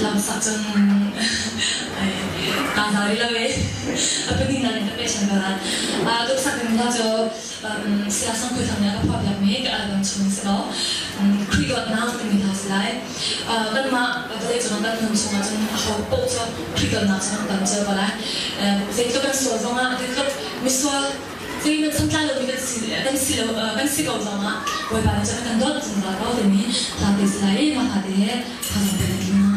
làm sao chân ta nói là vậy apa ni nak interpretation lah tu sắc mình là cho sẽ sang khởi thằng nhà các pháp làm mấy cái làm chung sẽ đó khi gọi nào thì mình tháo lại cái mà đây cho nó đang dùng chân học bộ cho khi gọi nào cho nó đang chơi vào lại vậy các bạn số giống á thì các mình số thì mình tham gia được cái sự cầu giống á với bạn cho các bạn chúng ta có thể mình làm được lại mà phải để tham gia được cái nào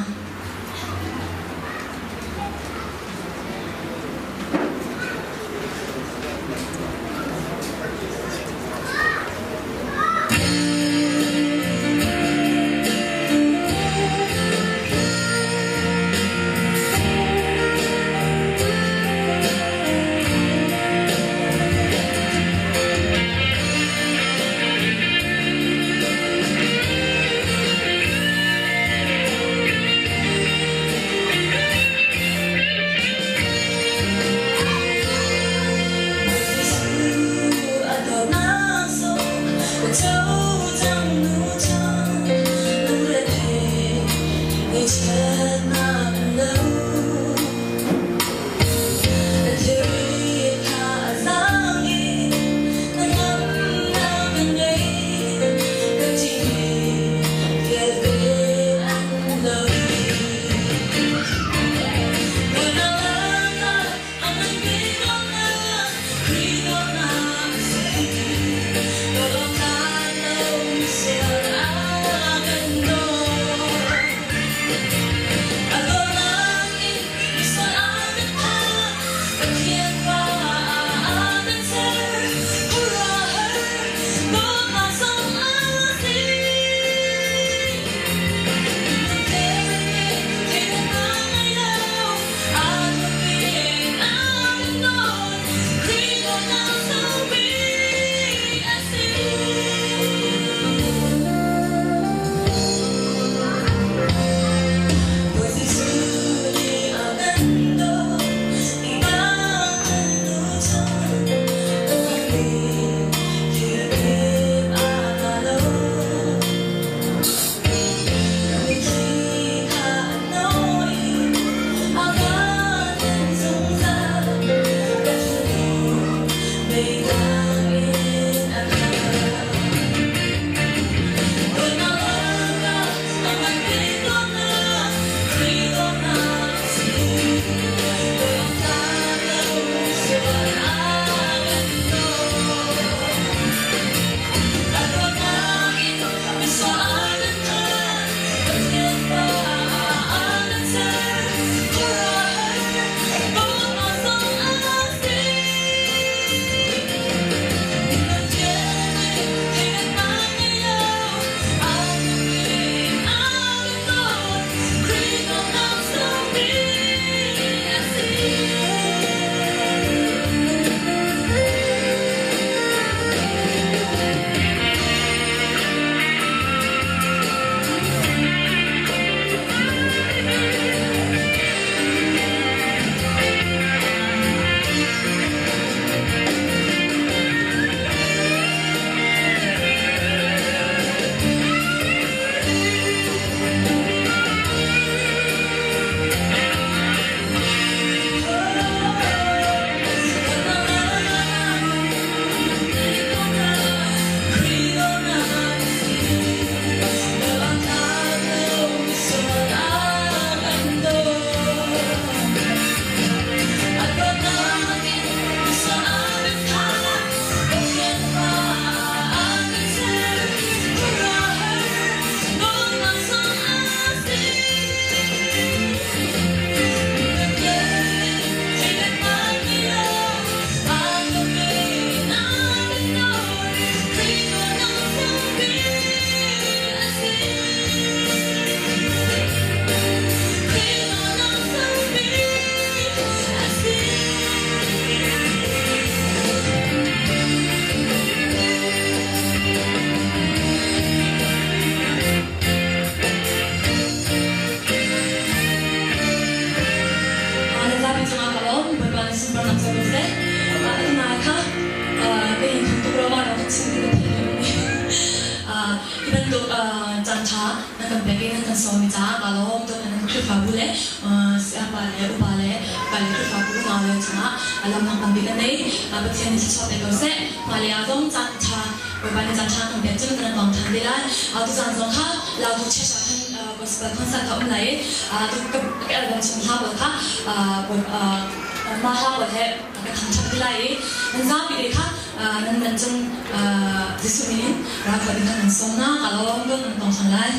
mi cha ka lo to an khri fa bu le sia pa le u pa le ka le khri fa bu na le cha alam na pam bi ka nei ba chen ni cha te lo se ma le a dong cha cha ba ni cha cha tong be chen kan tong than de la a tu san song kha la du che sha than gospel concert ka lai a tu ka album chim ha ba kha ma ha ba he ka thang cha de lai an za bi de kha nan nan chung disu min ra ka de kan song na ka lo dong tong sang lai